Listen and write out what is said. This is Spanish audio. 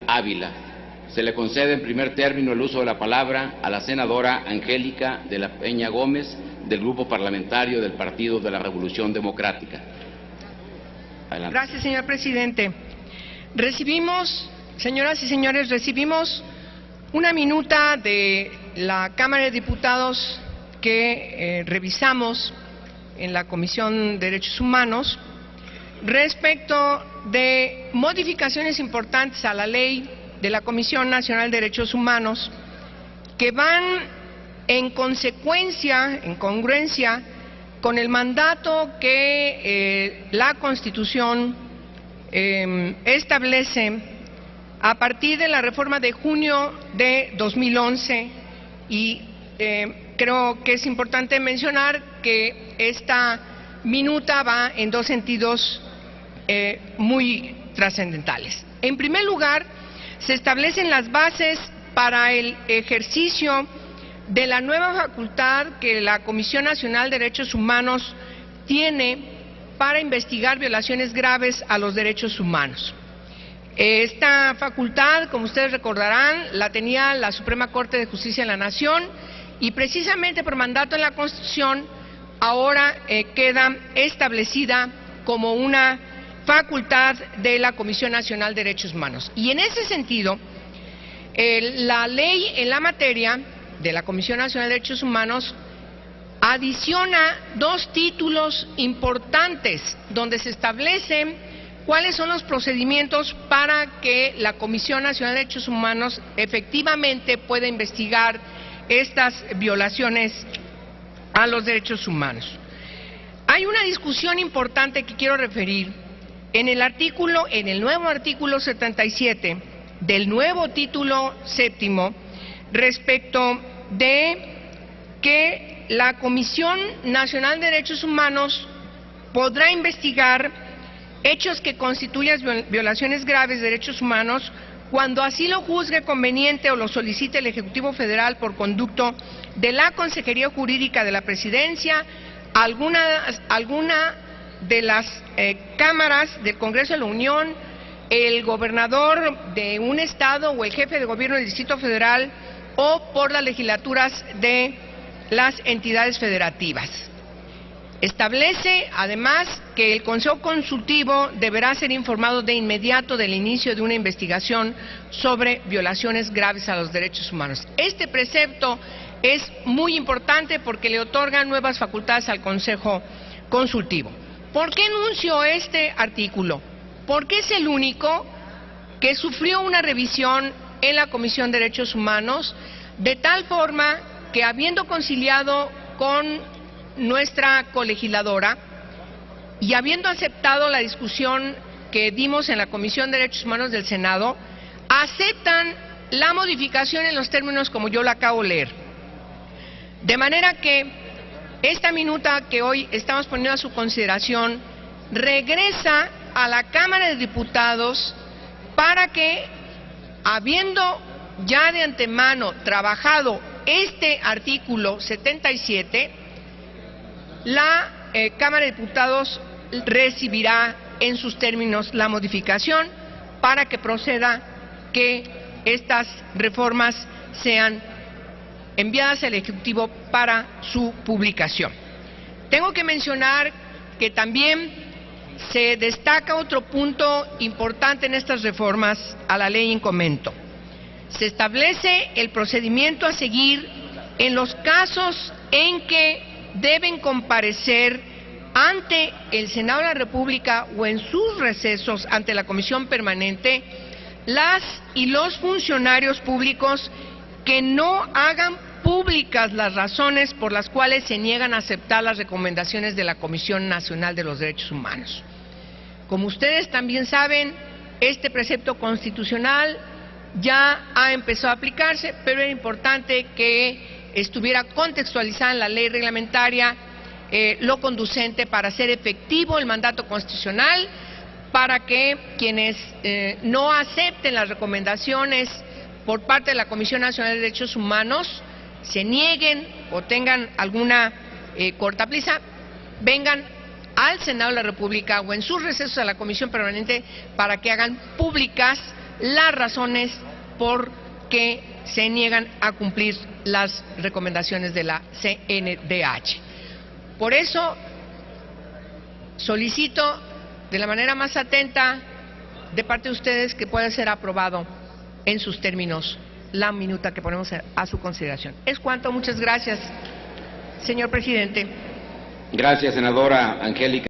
Ávila. Se le concede en primer término el uso de la palabra a la senadora Angélica de la Peña Gómez, del Grupo Parlamentario del Partido de la Revolución Democrática. Adelante. Gracias, señor presidente. Señoras y señores, recibimos una minuta de la Cámara de Diputados que revisamos en la Comisión de Derechos Humanos respecto de modificaciones importantes a la ley de la Comisión Nacional de Derechos Humanos que van en consecuencia, en congruencia con el mandato que la Constitución establece a partir de la reforma de junio de 2011 y creo que es importante mencionar que esta minuta va en dos sentidos muy trascendentales. En primer lugar, se establecen las bases para el ejercicio de la nueva facultad que la Comisión Nacional de Derechos Humanos tiene para investigar violaciones graves a los derechos humanos. Esta facultad, como ustedes recordarán, la tenía la Suprema Corte de Justicia de la Nación y precisamente por mandato en la Constitución ahora queda establecida como una facultad de la Comisión Nacional de Derechos Humanos. Y en ese sentido, la ley en la materia de la Comisión Nacional de Derechos Humanos adiciona dos títulos importantes donde se establecen cuáles son los procedimientos para que la Comisión Nacional de Derechos Humanos efectivamente pueda investigar estas violaciones a los derechos humanos. Hay una discusión importante que quiero referir en el nuevo artículo 77 del nuevo título séptimo respecto de que la Comisión Nacional de Derechos Humanos podrá investigar hechos que constituyan violaciones graves de derechos humanos cuando así lo juzgue conveniente o lo solicite el Ejecutivo Federal por conducto de la Consejería Jurídica de la Presidencia, alguna de las cámaras del Congreso de la Unión, el gobernador de un estado o el jefe de gobierno del Distrito Federal o por las legislaturas de las entidades federativas. Establece además que el Consejo Consultivo deberá ser informado de inmediato del inicio de una investigación sobre violaciones graves a los derechos humanos. Este precepto es muy importante porque le otorga nuevas facultades al Consejo Consultivo. ¿Por qué enuncio este artículo? Porque es el único que sufrió una revisión en la Comisión de Derechos Humanos, de tal forma que habiendo conciliado con nuestra colegisladora y habiendo aceptado la discusión que dimos en la Comisión de Derechos Humanos del Senado, aceptan la modificación en los términos como yo la acabo de leer. De manera que esta minuta que hoy estamos poniendo a su consideración regresa a la Cámara de Diputados para que, habiendo ya de antemano trabajado este artículo 77, la Cámara de Diputados recibirá en sus términos la modificación para que proceda que estas reformas sean enviadas al Ejecutivo para su publicación. Tengo que mencionar que también se destaca otro punto importante en estas reformas a la ley en comento. Se establece el procedimiento a seguir en los casos en que deben comparecer ante el Senado de la República o en sus recesos ante la Comisión Permanente las y los funcionarios públicos que no hagan públicas las razones por las cuales se niegan a aceptar las recomendaciones de la Comisión Nacional de los Derechos Humanos. Como ustedes también saben, este precepto constitucional ya ha empezado a aplicarse, pero era importante que estuviera contextualizada en la ley reglamentaria lo conducente para hacer efectivo el mandato constitucional, para que quienes no acepten las recomendaciones por parte de la Comisión Nacional de Derechos Humanos, se nieguen o tengan alguna cortaplisa, vengan al Senado de la República o en sus recesos a la Comisión Permanente para que hagan públicas las razones por que se niegan a cumplir las recomendaciones de la CNDH. Por eso solicito de la manera más atenta de parte de ustedes que pueda ser aprobado en sus términos la minuta que ponemos a su consideración. Es cuanto. Muchas gracias, señor presidente. Gracias, senadora Angélica.